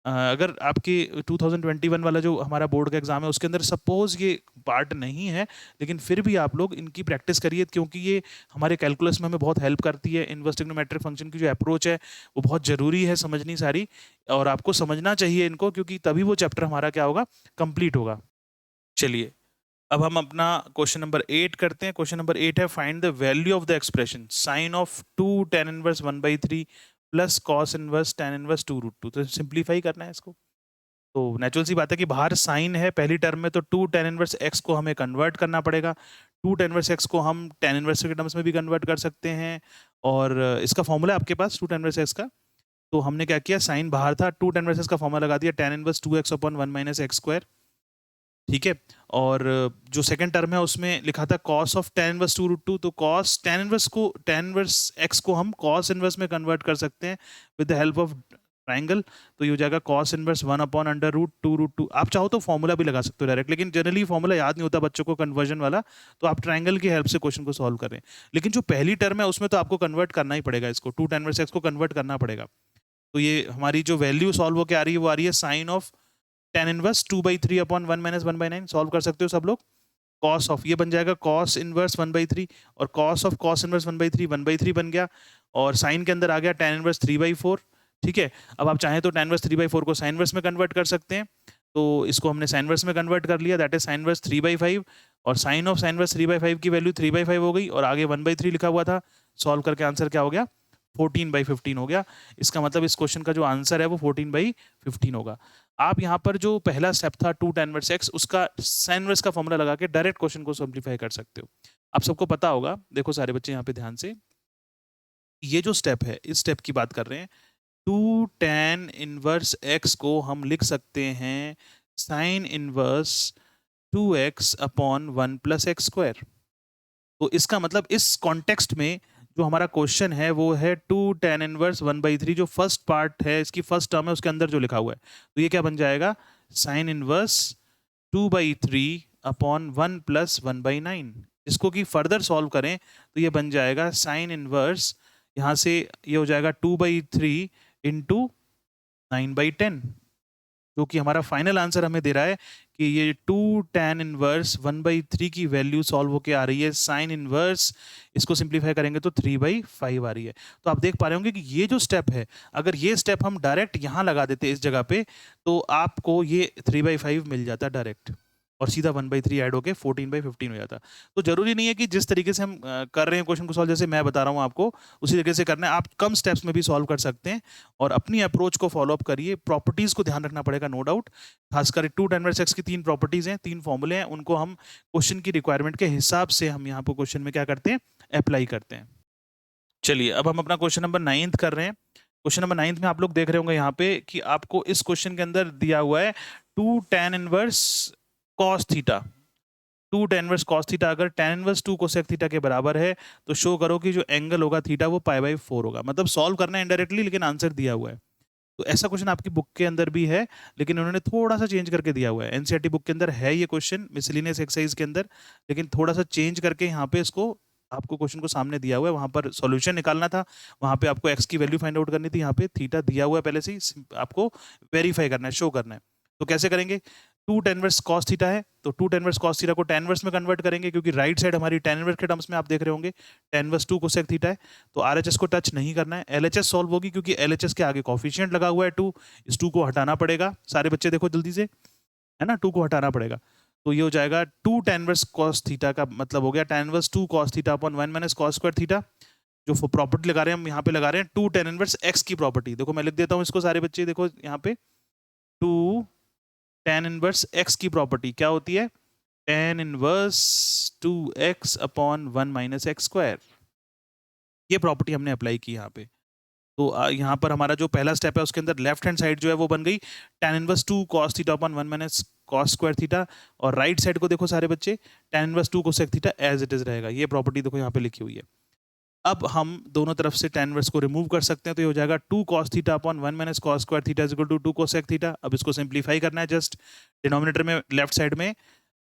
अगर आपके 2021 वाला जो हमारा बोर्ड का एग्जाम है उसके अंदर सपोज ये पार्ट नहीं है, लेकिन फिर भी आप लोग इनकी प्रैक्टिस करिए, क्योंकि ये हमारे कैलकुलस में हमें बहुत हेल्प करती है। इनवर्स ट्रिग्नोमेट्रिक फंक्शन की जो अप्रोच है वो बहुत ज़रूरी है समझनी सारी, और आपको समझना चाहिए इनको, क्योंकि तभी वो चैप्टर हमारा क्या होगा, कंप्लीट होगा। चलिए अब हम अपना क्वेश्चन नंबर 8 करते हैं। क्वेश्चन नंबर 8 है, find the value of the expression sine of 2 tan inverse 1/3 plus cos inverse tan inverse 2√2। तो सिंप्लीफाई करना है इसको। तो नेचुरल सी बात है कि बाहर साइन है पहली टर्म में, तो 2 tan इनवर्स x को हमें कन्वर्ट करना पड़ेगा। 2 tan इनवर्स x को हम tan इनवर्स के टर्म्स में भी कन्वर्ट कर सकते हैं, और इसका फॉर्मूला आपके पास 2 tan इनवर्स x का। तो हमने क्या किया, साइन बाहर था, 2 tan इनवर्स x का फॉर्मूला लगा दिया, tan inverse 2x upon 1 minus x square, ठीक है। और जो सेकंड टर्म है उसमें लिखा था cos ऑफ tan इनवर्स 2√2। तो cos tan इनवर्स x को हम cos इनवर्स में कन्वर्ट कर सकते हैं with the help of triangle, तो ये हो जाएगा cos इनवर्स 1/√2√2। आप चाहो तो फॉर्मूला भी लगा सकते हो डायरेक्ट, लेकिन जनरली फॉर्मूला याद नहीं होता बच्चों को कन्वर्जन वाला, तो आप ट्राइंगल की हेल्प से क्वेश्चन को सॉल्व करें। लेकिन जो पहली टर्म है उसमें तो आपको कन्वर्ट करना ही पड़ेगा, इसको 2 tan इनवर्स x को कन्वर्ट करना पड़ेगा। तो ये हमारी जो वैल्यू सॉल्व होकर आ रही है वो आ रही है sine of tan inverse 2/3/1 - 1/-1 solve कर सकते हो सब लोग। कॉस ऑफ ये बन जाएगा cos इनवर्स 1/3, और cos ऑफ cos इनवर्स 1/3 1/3 बन गया, और साइन के अंदर आ गया tan इनवर्स 3/4। ठीक है, अब आप चाहें तो tan इनवर्स 3/4 को साइन इनवर्स में कन्वर्ट कर सकते हैं, तो इसको हमने साइन इनवर्स में कन्वर्ट कर लिया, दैट इज साइन इनवर्स 3/5, और साइन ऑफ साइन इनवर्स 3/5 की वैल्यू 3/5 हो गई, और आगे 1/3 लिखा हुआ था, सॉल्व करके आंसर क्या हो गया 14/15 हो गया। इसका मतलब इस क्वेश्चन का जो आंसर है वो 14/15 होगा। आप यहाँ पर जो पहला स्टेप था 2 tan इनवर्स x, उसका साइन इनवर्स का फॉर्मूला लगा के डायरेक्ट क्वेश्चन को सिंप्लीफाई कर सकते हो। आप सबको पता होगा, देखो सारे बच्चे यहाँ पे ध्यान से, ये जो स्टेप है इस स्टेप की बात कर रहे हैं। 2 tan इनवर्स x को हम लिख सकते हैं साइन इनवर्स 2x/1 + x²। तो इसका मतलब इस कॉन्टेक्स्ट में जो हमारा क्वेश्चन है वो है 2 tan इनवर्स 1/3, जो फर्स्ट पार्ट है इसकी फर्स्ट टर्म है उसके अंदर जो लिखा हुआ है, तो ये क्या बन जाएगा साइन इनवर्स 2/3/1 + 1/9। इसको कि फर्दर सॉल्व करें तो ये बन जाएगा साइन इनवर्स, यहाँ से ये हो जाएगा 2/3 × 9/10, जो कि हमारा फाइनल आंसर हमें दे रहा है कि ये 2 tan इनवर्स 1/3 की वैल्यू सॉल्व होके आ रही है साइन इनवर्स, इसको सिंप्लीफाई करेंगे तो 3/5 आ रही है। तो आप देख पा रहे होंगे कि ये जो स्टेप है, अगर ये स्टेप हम डायरेक्ट यहाँ लगा देते इस जगह पे, तो आपको ये 3/5 मिल जाता डायरेक्ट, और सीधा 1/3 ऐड होके 14/15 हो जाता। तो जरूरी नहीं है कि जिस तरीके से हम कर रहे हैं क्वेश्चन को सॉल्व, जैसे मैं बता रहा हूँ आपको उसी तरीके से करना है, आप कम स्टेप्स में भी सॉल्व कर सकते हैं, और अपनी अप्रोच को फॉलो अप करिए। प्रॉपर्टीज को ध्यान रखना पड़ेगा नो डाउट, खासकर 2 tan इनवर्स x की 3 प्रॉपर्टीज हैं, 3 फॉर्मूले हैं, उनको हम क्वेश्चन की रिक्वायरमेंट के हिसाब से हम यहाँ पे क्वेश्चन में क्या करते हैं अप्लाई करते हैं। चलिए अब हम अपना क्वेश्चन नंबर 9 कर रहे हैं। क्वेश्चन नंबर 9 में आप लोग देख रहे होंगे यहाँ पे कि आपको इस क्वेश्चन के अंदर दिया हुआ है 2 tan inverse cos theta. 2 tan inverse cos theta अगर tan इनवर्स 2 cosec थीटा के बराबर है तो शो करो कि जो एंगल होगा थीटा वो π/4 होगा। मतलब सॉल्व करना है इनडायरेक्टली, लेकिन आंसर दिया हुआ है। तो ऐसा क्वेश्चन आपकी बुक के अंदर भी है, लेकिन उन्होंने थोड़ा सा चेंज करके दिया हुआ है। एनसीईआरटी बुक के अंदर है ये क्वेश्चन मिसलिनियस एक्सरसाइज के अंदर, लेकिन थोड़ा सा चेंज करके यहाँ पे इसको आपको क्वेश्चन को सामने दिया हुआ है। वहां पर सॉल्यूशन निकालना था, वहां पे आपको एक्स की वैल्यू फाइंड आउट करनी थी, यहाँ पे थीटा दिया हुआ है पहले से ही, आपको वेरीफाई करना है, शो करना है। तो कैसे करेंगे, 2 tan इनवर्स cos थीटा है, तो 2 tan इनवर्स cos थीटा को tan इनवर्स में कन्वर्ट करेंगे, क्योंकि राइट साइड हमारी tan इनवर्स के टर्म्स में आप देख रहे होंगे tan इनवर्स 2 cosec थीटा है, तो RHS को टच नहीं करना है। LHS सॉल्व होगी क्योंकि LHS के आगे कोफिशिएंट लगा हुआ है 2, इस 2 को हटाना पड़ेगा। सारे बच्चे देखो जल्दी से, है ना, 2 को हटाना पड़ेगा, तो ये हो जाएगा 2 tan इनवर्स cos थीटा का मतलब हो गया tan inverse 2 cos theta upon 1 - cos² theta. जो प्रॉपर्टी लगा रहे हैं हम यहाँ पे लगा रहे हैं 2 tan इनवर्स x की प्रॉपर्टी। देखो मैं लिख देता हूँ इसको, सारे बच्चे देखो यहाँ पे 2 tan इनवर्स x की प्रॉपर्टी क्या होती है, tan inverse 2x upon 1 - x²। ये प्रॉपर्टी हमने अप्लाई की यहाँ पे। तो यहाँ पर हमारा जो पहला स्टेप है उसके अंदर लेफ्ट हैंड साइड जो है वो बन गई tan inverse 2 cos theta upon 1 - cos² theta, और राइट साइड को देखो सारे बच्चे tan inverse 2 cosec theta as it is रहेगा। ये प्रॉपर्टी देखो यहाँ पे लिखी हुई है। अब हम दोनों तरफ से tan इनवर्स को रिमूव कर सकते हैं, तो ये हो जाएगा 2 cos theta upon 1 - cos² theta is equal to 2 cosec theta. अब इसको सिंप्लीफाई करना है, जस्ट डिनोमिनेटर में लेफ्ट साइड में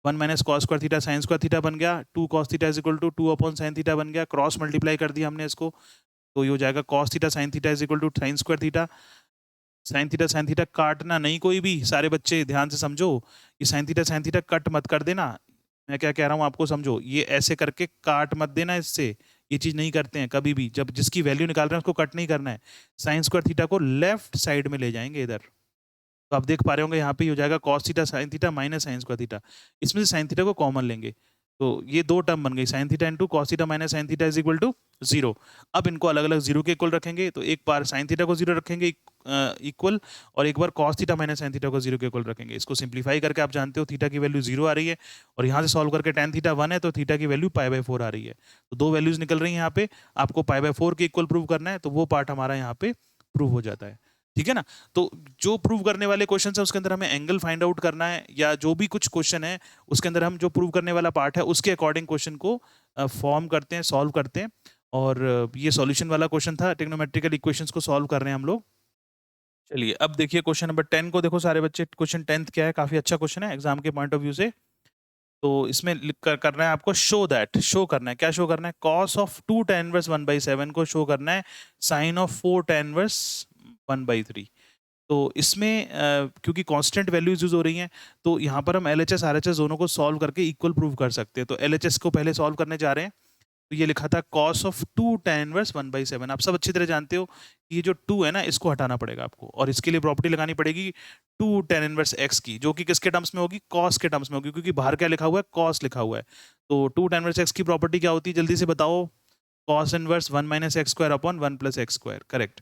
1 - cos² थीटा sin² थीटा बन गया, 2 cos theta is equal to 2 upon sin theta बन गया, क्रॉस मल्टीप्लाई कर दिया हमने इसको, तो ये हो जाएगा cos theta sin theta is equal to sin² theta. sin theta काटना नहीं कोई भी, सारे बच्चे ध्यान से समझो, ये sin थीटा कट मत कर देना। मैं क्या कह रहा हूँ आपको समझो, ये ऐसे करके काट मत देना इससे, ये चीज नहीं करते हैं कभी भी, जब जिसकी वैल्यू निकाल रहे हैं उसको कट नहीं करना है। sin² थीटा को लेफ्ट साइड में ले जाएंगे इधर, तो आप देख पा रहे होंगे यहाँ पे हो जाएगा cos theta sin theta minus sin² theta, इसमें से sin थीटा को कॉमन लेंगे, तो ये दो टर्म बन गई sin theta into cos theta minus sin theta is equal to 0। अब इनको अलग अलग 0 के इक्वल रखेंगे, तो एक बार sin थीटा को 0 रखेंगे इक्वल, और एक बार cos theta minus sin theta को 0 के इक्वल रखेंगे। इसको सिंप्लीफाई करके आप जानते हो थीटा की वैल्यू 0 आ रही है, और यहाँ से सॉल्व करके tan थीटा 1 है तो थीटा की वैल्यू π/4 आ रही है, तो दो वैल्यूज निकल रही है यहाँ पे, आपको π/4 के इक्वल प्रूव करना है, तो वो पार्ट हमारा यहाँ पे प्रूव हो जाता है। ठीक है ना, तो जो प्रूव करने वाले क्वेश्चन है उसके अंदर हमें एंगल फाइंड आउट करना है, या जो भी कुछ क्वेश्चन है उसके अंदर हम जो प्रूव करने वाला पार्ट है उसके अकॉर्डिंग क्वेश्चन को फॉर्म करते हैं, सॉल्व करते हैं। और ये सॉल्यूशन वाला क्वेश्चन था, ट्रिग्नोमेट्रिकल इक्वेशंस को सॉल्व कर रहे हैं हम लोग। चलिए अब देखिए क्वेश्चन नंबर 10 को देखो सारे बच्चे। क्वेश्चन 10th क्या है, काफी अच्छा क्वेश्चन है एग्जाम के पॉइंट ऑफ व्यू से। तो इसमें करना है आपको शो करना है। क्या शो करना है? कॉस ऑफ 2 tan इनवर्स 1/7 को शो करना है साइन ऑफ 4 tan इनवर्स 1/3। तो इसमें क्योंकि कांस्टेंट वैल्यूज यूज हो रही हैं, तो यहाँ पर हम LHS RHS दोनों को सॉल्व करके इक्वल प्रूव कर सकते हैं। तो LHS को पहले सॉल्व करने जा रहे हैं। तो ये लिखा था कॉस ऑफ 2 tan इनवर्स 1/7। आप सब अच्छी तरह जानते हो कि ये जो 2 है ना, इसको हटाना पड़ेगा आपको, और इसके लिए प्रॉपर्टी लगानी पड़ेगी 2 tan इनवर्स x की, जो कि किसके टर्म्स में होगी? कॉस के टर्म्स में होगी, क्योंकि बाहर क्या लिखा हुआ है? कॉस लिखा हुआ है। तो 2 tan इनवर्स x की प्रॉपर्टी क्या होती है, जल्दी से बताओ? Cos inverse 1 minus x square upon 1 plus x square. Correct.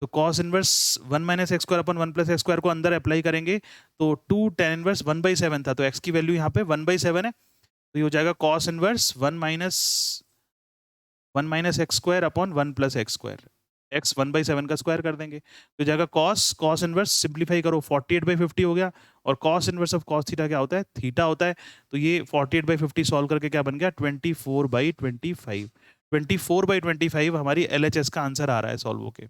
तो cos inverse 1 minus x square upon 1 plus x square को अंदर अप्लाई करेंगे, तो 2 tan इनवर्स 1/7 था, तो x की वैल्यू यहाँ पे 1/7 है, तो ये हो जाएगा cos inverse 1 minus x square upon 1 plus x square. X 1/7 का स्क्वायर कर देंगे तो जाएगा कॉस इनवर्स, सिंप्लीफाई करो 48/50 हो गया, और cos inverse of cos theta क्या होता है? थीटा होता है। तो ये 48/50 सॉल्व करके क्या बन गया? 24/25। 24/25 हमारी LHS का आंसर आ रहा है सॉल्व होके।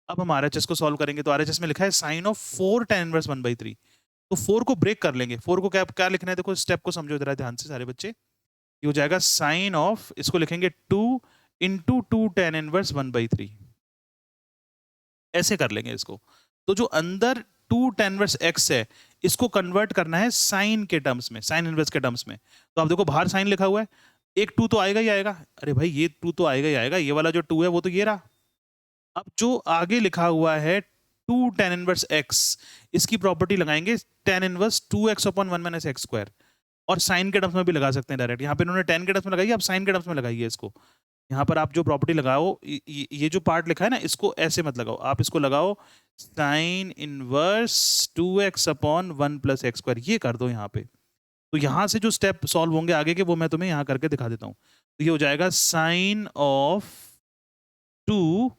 अब हम RHS को सॉल्व करेंगे, तो RHS में लिखा है साइन ऑफ 4 tan इनवर्स 1/3। तो 4 को ब्रेक कर लेंगे। 4 को क्या क्या लिखना है? देखो स्टेप को समझो जरा ध्यान से सारे बच्चे। ये हो जाएगा साइन ऑफ, इसको लिखेंगे 2 इंटू 2 tan इनवर्स 1/3, ऐसे कर लेंगे इसको। तो जो अंदर 2 tan इनवर्स x है, इसको कन्वर्ट करना है साइन के टर्म्स में, साइन इनवर्स के टर्म्स में। तो आप देखो बाहर साइन लिखा हुआ है, एक 2 तो आएगा ही आएगा। अरे भाई ये 2 तो आएगा ही आएगा, ये वाला जो 2 है वो तो ये रहा। अब जो आगे लिखा हुआ है 2 tan इनवर्स x, इसकी प्रॉपर्टी लगाएंगे tan inverse 2x upon 1 minus x square, और साइन के टर्म्स में भी लगा सकते हैं डायरेक्ट। यहाँ पे इन्होंने tan के टर्म्स में लगाई, अब साइन के टर्म्स में लगाइए इसको। यहाँ पर आप जो प्रॉपर्टी लगाओ, ये जो पार्ट लिखा है ना, इसको ऐसे मत लगाओ, आप इसको लगाओ sine inverse 2x upon 1 plus x square, ये कर दो यहाँ पे। तो यहाँ से जो स्टेप सॉल्व होंगे आगे के, वो मैं तुम्हें यहाँ करके दिखा देता हूँ। तो ये हो जाएगा साइन ऑफ 2,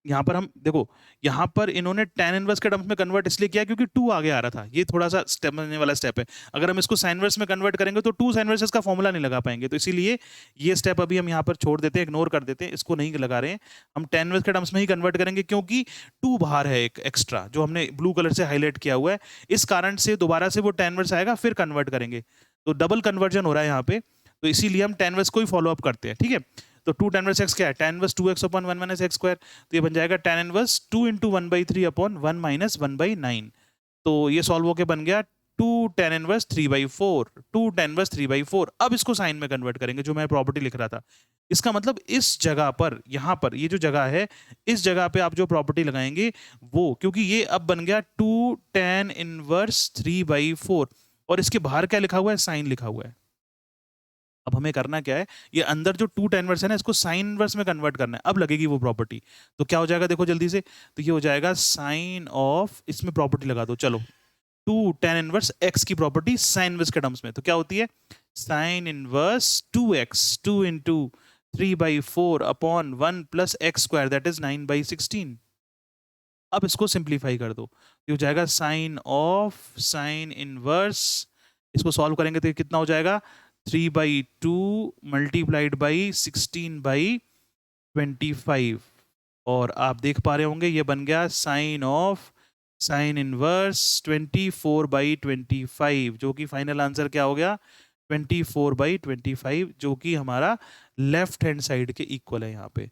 यहाँ पर हम देखो, यहाँ पर इन्होंने tan इनवर्स के टर्म्स में कन्वर्ट इसलिए किया क्योंकि 2 आगे आ रहा था। ये थोड़ा सा स्टेप समझने वाला स्टेप है। अगर हम इसको साइन इनवर्स में कन्वर्ट करेंगे तो 2 साइन इनवर्सेस का फॉर्मूला नहीं लगा पाएंगे, तो इसीलिए ये स्टेप अभी हम यहाँ पर छोड़ देते हैं, इग्नोर कर देते हैं, इसको नहीं लगा रहे हैं। हम tan इनवर्स के टर्म्स में ही कन्वर्ट करेंगे, क्योंकि 2 बाहर है एक एक्स्ट्रा, जो हमने ब्लू कलर से हाईलाइट किया हुआ है। इस कारण से दोबारा से वो tan इनवर्स आएगा, फिर कन्वर्ट करेंगे, तो डबल कन्वर्जन हो रहा है यहाँ पे। तो इसीलिए हम tan इनवर्स को ही फॉलो अप करते हैं, ठीक है। तो 2 tan इनवर्स x क्या है? tan inverse 2x upon 1 minus x square. तो ये बन जाएगा tan inverse 2 into 1/3 upon 1 minus 1/9। तो ये सॉल्व होके बन गया 2 tan इनवर्स 3/4, 2 tan इनवर्स 3/4। अब इसको साइन में कन्वर्ट करेंगे, जो मैं प्रॉपर्टी लिख रहा था। इसका मतलब इस जगह पर, यहाँ पर ये जो जगह है, इस जगह पे आप जो प्रॉपर्टी लगाएंगे वो, क्योंकि ये अब बन गया 2 tan इनवर्स 3/4, और इसके बाहर क्या लिखा हुआ है? साइन लिखा हुआ है। अब हमें करना क्या है, ये अंदर जो 2 tan इनवर्स है ना, इसको साइन इनवर्स में कन्वर्ट करना है। अब लगेगी वो प्रॉपर्टी, तो क्या हो जाएगा देखो जल्दी से। तो ये हो जाएगा साइन ऑफ, इसमें प्रॉपर्टी लगा दो चलो, 2 tan इनवर्स x की प्रॉपर्टी साइन इनवर्स के टर्म्स में, तो क्या होती है? Sine inverse 2x, 2 into 3/4 upon 1 plus x square, that is 9/16। अब इसको सिंप्लीफाई कर दो, ये हो जाएगा साइन ऑफ साइन इनवर्स, इसको सॉल्व करेंगे तो ये कितना हो जाएगा? 3/2 मल्टीप्लाइड बाई 16/25, और आप देख पा रहे होंगे ये बन गया साइन ऑफ साइन इनवर्स 24/25, जो कि फाइनल आंसर क्या हो गया? 24/25, जो कि हमारा लेफ्ट हैंड साइड के इक्वल है यहाँ पे।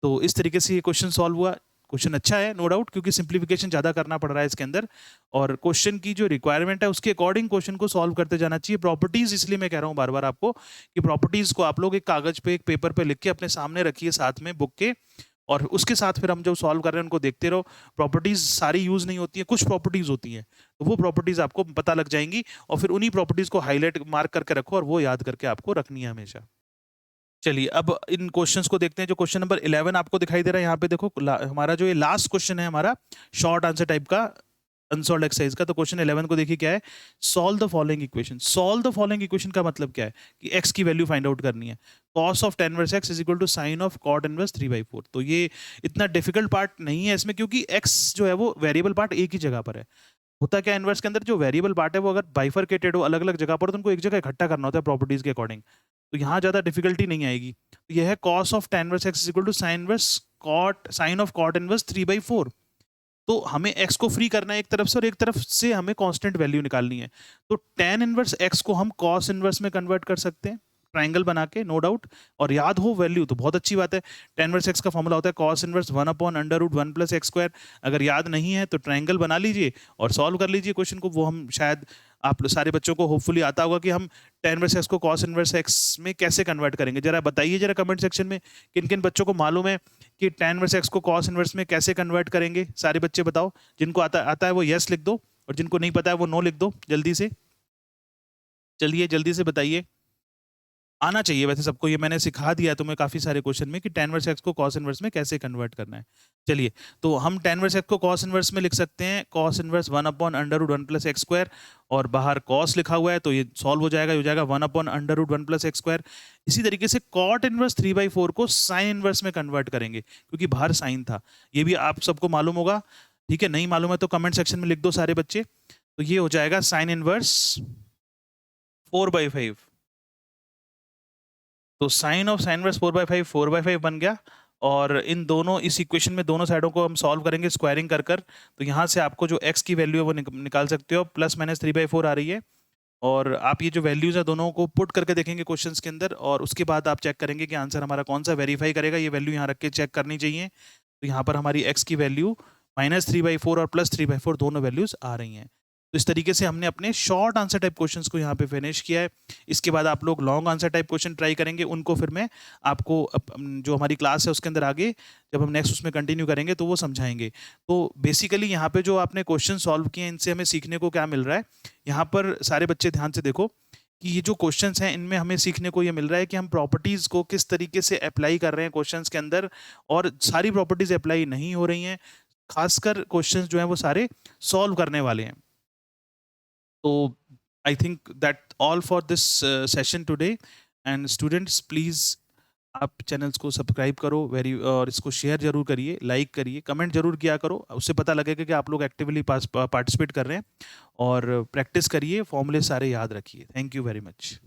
तो इस तरीके से ये क्वेश्चन सॉल्व हुआ। क्वेश्चन अच्छा है नो डाउट, क्योंकि सिंप्लीफिकेशन ज़्यादा करना पड़ रहा है इसके अंदर, और क्वेश्चन की जो रिक्वायरमेंट है उसके अकॉर्डिंग क्वेश्चन को सॉल्व करते जाना चाहिए। प्रॉपर्टीज, इसलिए मैं कह रहा हूँ बार बार आपको कि प्रॉपर्टीज को आप लोग एक कागज पे, एक पेपर पे लिख के अपने सामने रखिए साथ में बुक के, और उसके साथ फिर हम जो सॉल्व कर रहे हैं उनको देखते रहो। प्रॉपर्टीज सारी यूज नहीं होती है, कुछ प्रॉपर्टीज होती हैं, तो वो प्रॉपर्टीज आपको पता लग जाएंगी, और फिर उन्हीं प्रॉपर्टीज को हाईलाइट मार्क करके रखो, और वो याद करके आपको रखनी है हमेशा। चलिए अब इन क्वेश्चंस को देखते हैं। जो क्वेश्चन नंबर 11 आपको दिखाई दे रहा है यहाँ पे देखो, हमारा जो ये लास्ट क्वेश्चन है हमारा शॉर्ट आंसर टाइप का अनसॉल्व्ड एक्सरसाइज का। तो क्वेश्चन 11 को देखिए क्या है, solve the following equation. Solve the following equation का मतलब क्या है कि x की वैल्यू फाइंड आउट करनी है। cos of tan inverse x is equal to sine of cot inverse 3/4। तो ये इतना डिफिकल्ट पार्ट नहीं है इसमें, क्योंकि x जो है वो वेरिएबल पार्ट एक ही जगह पर है। होता क्या इनवर्स के अंदर, जो वेरिएबल पार्ट है वो अगर बाइफरकेटेड हो, अलग अलग जगह पर, तो उनको एक जगह इकट्ठा करना होता है प्रॉपर्टीज के अकॉर्डिंग। तो यहाँ ज्यादा डिफिकल्टी नहीं आएगी। तो यह है cos of tan inverse x is equal to sine inverse cot, sine of cot inverse 3/4। तो हमें x को फ्री करना है एक तरफ से और एक तरफ से हमें कांस्टेंट वैल्यू निकालनी है। तो tan इनवर्स x को हम cos इनवर्स में कन्वर्ट कर सकते हैं ट्राइंगल बना के, नो डाउट। और याद हो वैल्यू तो बहुत अच्छी बात है। tan इनवर्स x का फॉर्मूला होता है cos इनवर्स 1/√1 + x²। अगर याद नहीं है तो ट्राइंगल बना लीजिए और सॉल्व कर लीजिए क्वेश्चन को। वो हम शायद आप सारे बच्चों को होपफुली आता होगा कि हम tan इनवर्स x को cos इनवर्स x में कैसे कन्वर्ट करेंगे। जरा बताइए जरा कमेंट सेक्शन में किन किन बच्चों को मालूम है कि tan इनवर्स x को cos इनवर्स में कैसे कन्वर्ट करेंगे। सारे बच्चे बताओ, जिनको आता है वो यस लिख दो और जिनको नहीं पता है वो नो लिख दो जल्दी से। चलिए जल्दी से बताइए। आना चाहिए वैसे सबको, ये मैंने सिखा दिया है तुम्हें काफी सारे क्वेश्चन में कि tan इनवर्स x को cos इनवर्स में कैसे कन्वर्ट करना है। चलिए, तो हम tan इनवर्स x को cos इनवर्स में लिख सकते हैं cos इनवर्स 1/√1 + x², और बाहर cos लिखा हुआ है तो ये सॉल्व हो जाएगा, 1/√1 + x²। इसी तरीके से cot इनवर्स 3/4 को sin इनवर्स में कन्वर्ट करेंगे क्योंकि बाहर साइन था। ये भी आप सबको मालूम होगा, ठीक है। नहीं मालूम है तो कमेंट सेक्शन में लिख दो सारे बच्चे। तो ये हो जाएगा sin इनवर्स 4/5। तो साइन ऑफ साइन इनवर्स 4/5 बन गया। और इन दोनों, इस इक्वेशन में दोनों साइडों को हम सॉल्व करेंगे स्क्वायरिंग कर कर। तो यहाँ से आपको जो x की वैल्यू है वो निकाल सकते हो, ±3/4 आ रही है। और आप ये जो वैल्यूज है दोनों को पुट करके देखेंगे क्वेश्चंस के अंदर, और उसके बाद आप चेक करेंगे कि आंसर हमारा कौन सा वेरीफाई करेगा। ये वैल्यू यहाँ रख के चेक करनी चाहिए। तो यहाँ पर हमारी x की वैल्यू -3/4 और +3/4 दोनों वैल्यूज आ रही हैं। तो इस तरीके से हमने अपने शॉर्ट आंसर टाइप क्वेश्चंस को यहाँ पे फिनिश किया है। इसके बाद आप लोग long answer type question try करेंगे, उनको फिर मैं आपको जो हमारी क्लास है उसके अंदर आगे जब हम नेक्स्ट उसमें कंटिन्यू करेंगे तो वो समझाएंगे। तो बेसिकली यहाँ पे जो आपने क्वेश्चन सॉल्व किए इनसे हमें सीखने को क्या मिल रहा है, यहाँ पर सारे बच्चे ध्यान से देखो कि ये जो क्वेश्चंस हैं इनमें हमें सीखने को ये मिल रहा है कि हम प्रॉपर्टीज़ को किस तरीके से अप्लाई कर रहे हैं क्वेश्चंस के अंदर, और सारी प्रॉपर्टीज़ अप्लाई नहीं हो रही हैं। खासकर क्वेश्चंस जो हैं वो सारे सॉल्व करने वाले हैं। तो I think that all for this session today. And students please आप चैनल्स को सब्सक्राइब करो और इसको शेयर जरूर करिए, लाइक करिए, कमेंट जरूर किया करो। उससे पता लगेगा कि आप लोग एक्टिवली पार्टिसिपेट कर रहे हैं। और प्रैक्टिस करिए, फॉर्मूले सारे याद रखिए। Thank you very much.